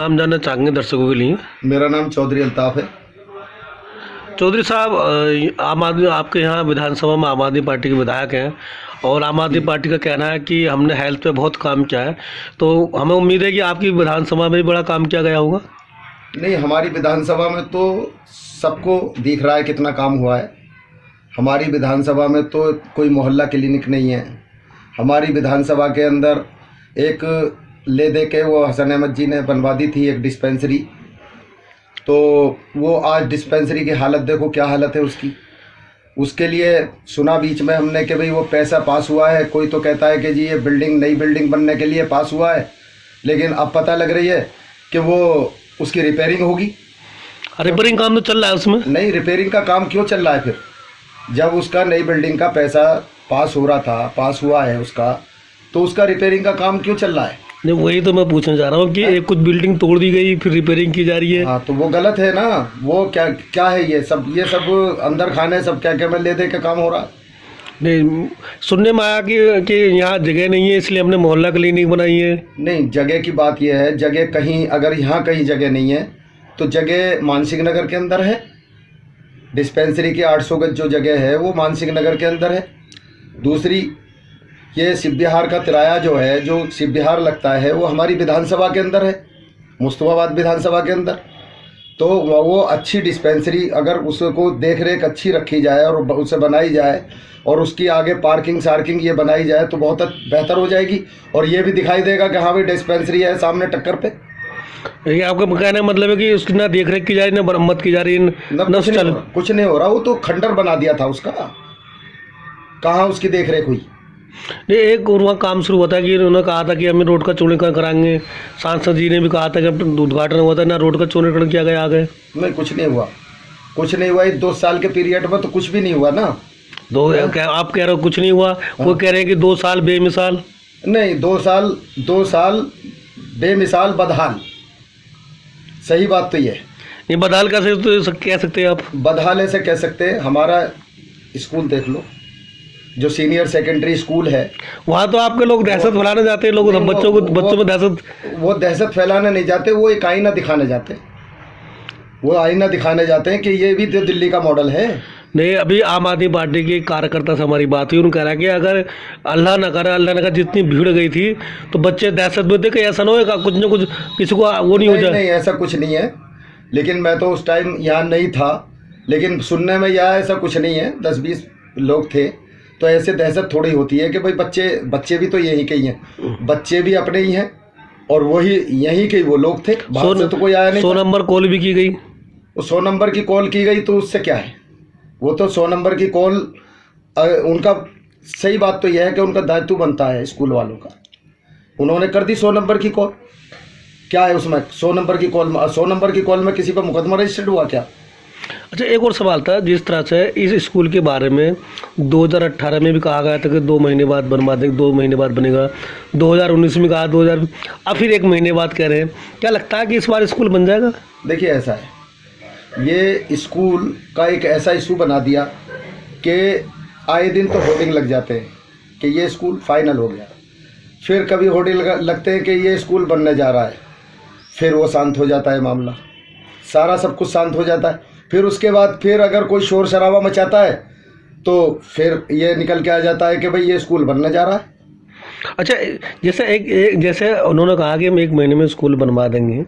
नाम जानना चाहेंगे दर्शकों के लिए? मेरा नाम चौधरी अल्ताफ़ है। चौधरी साहब, आम आदमी आपके यहाँ विधानसभा में आम आदमी पार्टी के विधायक हैं और आम आदमी पार्टी का कहना है कि हमने हेल्थ पे बहुत काम किया है, तो हमें उम्मीद है कि आपकी विधानसभा में भी बड़ा काम किया गया होगा। नहीं, हमारी विधानसभा में तो सबको दिख रहा है कितना काम हुआ है। हमारी विधानसभा में तो कोई मोहल्ला क्लिनिक नहीं है। हमारी विधानसभा के अंदर एक ले दे के वो हसन अहमद जी ने बनवा दी थी एक डिस्पेंसरी, तो वो आज डिस्पेंसरी की हालत देखो क्या हालत है उसकी। उसके लिए सुना बीच में हमने कि भाई वो पैसा पास हुआ है, कोई तो कहता है कि जी ये बिल्डिंग नई बिल्डिंग बनने के लिए पास हुआ है, लेकिन अब पता लग रही है कि वो उसकी रिपेयरिंग होगी। रिपेयरिंग काम तो चल रहा है उसमें। नहीं, रिपेयरिंग का काम क्यों चल रहा है फिर? जब उसका नई बिल्डिंग का पैसा पास हो रहा था, पास हुआ है उसका, तो उसका रिपेयरिंग का काम क्यों चल रहा है? नहीं, वही तो मैं पूछना चाह रहा हूँ कि एक कुछ बिल्डिंग तोड़ दी गई फिर रिपेयरिंग की जा रही है। हाँ, तो वो गलत है ना। वो क्या क्या है ये सब अंदर खाने सब क्या क्या में ले दे के काम हो रहा है। नहीं, सुनने में आया कि यहाँ जगह नहीं है इसलिए हमने मोहल्ला क्लिनिक बनाई है। नहीं, जगह की बात यह है, जगह कहीं अगर यहाँ कहीं जगह नहीं है तो जगह मानसिंह नगर के अंदर है। डिस्पेंसरी की 800 गज जो जगह है वो मानसिंह नगर के अंदर है। दूसरी, ये शिव विहार का तिराया जो है, जो शिव विहार लगता है, वो हमारी विधानसभा के अंदर है, मुस्तफाबाद विधानसभा के अंदर। तो वो अच्छी डिस्पेंसरी अगर उसको देख रेख अच्छी रखी जाए और उसे बनाई जाए और उसकी आगे पार्किंग सार्किंग ये बनाई जाए तो बहुत बेहतर हो जाएगी। और ये भी दिखाई देगा कि हाँ भाई डिस्पेंसरी है सामने टक्कर पे। ये आपका कहने का मतलब है कि उसकी ना देख रेख की जा रही, ना मरम्मत की जा रही, कुछ नहीं हो रहा। वो तो खंडर बना दिया था उसका, कहाँ उसकी देख रेख हुई? नहीं, एक और वहाँ काम शुरू हुआ था कि उन्होंने कहा था कि हमें रोड का चौड़ीकरण कराएंगे। सांसद जी ने भी कहा था कि उद्घाटन हुआ था, ना रोड का चौड़ीकरण किया गया आगे। नहीं, कुछ नहीं हुआ, कुछ नहीं हुआ। 2 साल के पीरियड में तो कुछ भी नहीं हुआ ना। आप कह रहे हो कुछ नहीं हुआ, वो कह रहे हैं कि 2 साल बेमिसाल। नहीं, 2 साल बेमिसाल बदहाल। सही बात तो ये है। नहीं, बदहाल कैसे तो कह सकते हैं आप? बदहाल ऐसे कह सकते हैं। हमारा स्कूल देख लो, जो सीनियर सेकेंडरी स्कूल है, वहाँ तो आपके लोग दहशत फैलाने जाते हैं। लोग बच्चों में दहशत फैलाने नहीं जाते, वो एक आईना दिखाने जाते हैं। वो आईना दिखाने जाते हैं कि ये भी तो दिल्ली का मॉडल है। नहीं, अभी आम आदमी पार्टी के कार्यकर्ता से हमारी बात हुई, उन्होंने कह रहा कि अगर अल्लाह न करे जितनी भीड़ गई थी तो बच्चे दहशत में थे कि ऐसा ना होगा कुछ न कुछ किसी को वो नहीं हो जाए। नहीं, ऐसा कुछ नहीं है, लेकिन मैं तो उस टाइम यहाँ नहीं था, लेकिन सुनने में यह ऐसा कुछ नहीं है। 10-20 लोग थे, तो ऐसे दहशत थोड़ी होती है कि भाई बच्चे भी तो यहीं के ही हैं, बच्चे भी अपने ही हैं और वही यहीं के वो लोग थे। बाहर से तो कोई आया नहीं। 100 नंबर कॉल भी की गई। 100 नंबर की कॉल की गई तो उससे क्या है? वो तो 100 नंबर की कॉल उनका, सही बात तो यह है कि उनका दायित्व बनता है स्कूल वालों का। उन्होंने कर दी 100 नंबर की कॉल। क्या है उसमें 100 नंबर की कॉल? 100 नंबर की कॉल में किसी पर मुकदमा रजिस्टर्ड हुआ क्या? अच्छा, एक और सवाल था। जिस तरह से इस स्कूल के बारे में 2018 में भी कहा गया था कि 2 महीने बाद बनवा देंगे, 2 महीने बाद बनेगा। 2019 में कहा 2000, अब फिर 1 महीने बाद कह रहे हैं। क्या लगता है कि इस बार स्कूल बन जाएगा? देखिए, ऐसा है, ये स्कूल का एक ऐसा इशू बना दिया कि आए दिन तो होर्डिंग लग जाते हैं कि ये स्कूल फाइनल हो गया, फिर कभी होर्डिंग लगते हैं कि ये स्कूल बनने जा रहा है, फिर वो शांत हो जाता है मामला, सारा सब कुछ शांत हो जाता है। फिर उसके बाद फिर अगर कोई शोर शराबा मचाता है तो फिर ये निकल के आ जाता है कि भाई ये स्कूल बनने जा रहा है। अच्छा, जैसे उन्होंने कहा कि हम 1 महीने में स्कूल बनवा देंगे,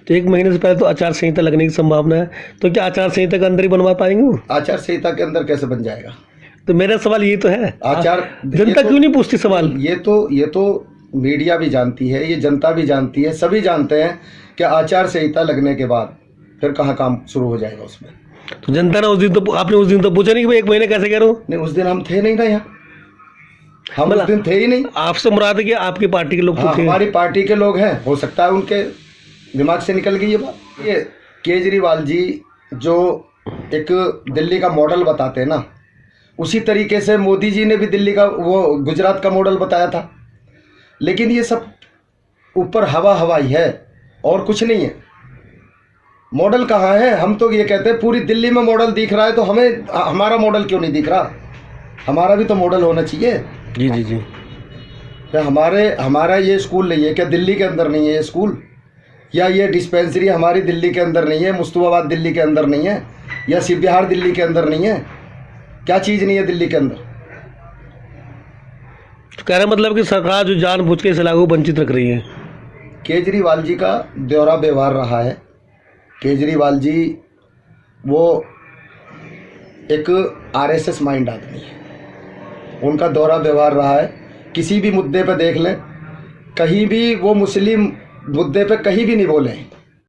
तो 1 महीने से पहले तो आचार संहिता लगने की संभावना है, तो क्या आचार संहिता के अंदर ही बनवा पाएंगे वो? आचार संहिता के अंदर कैसे बन जाएगा? तो मेरा सवाल ये तो है, जनता तो, क्यों नहीं पूछती सवाल? ये तो मीडिया भी जानती है, ये जनता भी जानती है, सभी जानते हैं कि आचार संहिता लगने के बाद फिर कहाँ काम शुरू हो जाएगा उसमें। तो जनता ने आपने उस दिन तो पूछा नहीं कि भाई 1 महीने कैसे कह रहे हो? नहीं, उस दिन हम थे नहीं ना यहाँ, हम उस दिन थे ही नहीं। आपसे मुराद है कि आपकी पार्टी के लोग? हाँ, हमारी पार्टी के लोग हैं, हो सकता है उनके दिमाग से निकल गई ये बात। ये केजरीवाल जी जो एक दिल्ली का मॉडल बताते हैं ना, उसी तरीके से मोदी जी ने भी दिल्ली का वो गुजरात का मॉडल बताया था। लेकिन ये सब ऊपर हवा ही है और कुछ नहीं है। मॉडल कहाँ है? हम तो ये कहते हैं पूरी दिल्ली में मॉडल दिख रहा है, तो हमें हमारा मॉडल क्यों नहीं दिख रहा? हमारा भी तो मॉडल होना चाहिए। जी जी जी। हमारा ये स्कूल नहीं है क्या? दिल्ली के अंदर नहीं है ये स्कूल? या ये डिस्पेंसरी हमारी दिल्ली के अंदर नहीं है, मुस्तफाबाद दिल्ली के अंदर नहीं है, या शिव बिहार दिल्ली के अंदर नहीं है? क्या चीज़ नहीं है दिल्ली के अंदर? तो कहने मतलब कि सरकार जो जानबूझ के इस इलाके को वंचित रख रही है। केजरीवाल जी का दौरा व्यवहार रहा है। केजरीवाल जी वो एक आरएसएस माइंड आदमी है, उनका दौरा व्यवहार रहा है। किसी भी मुद्दे पर देख लें, कहीं भी वो मुस्लिम मुद्दे पे कहीं भी नहीं बोले।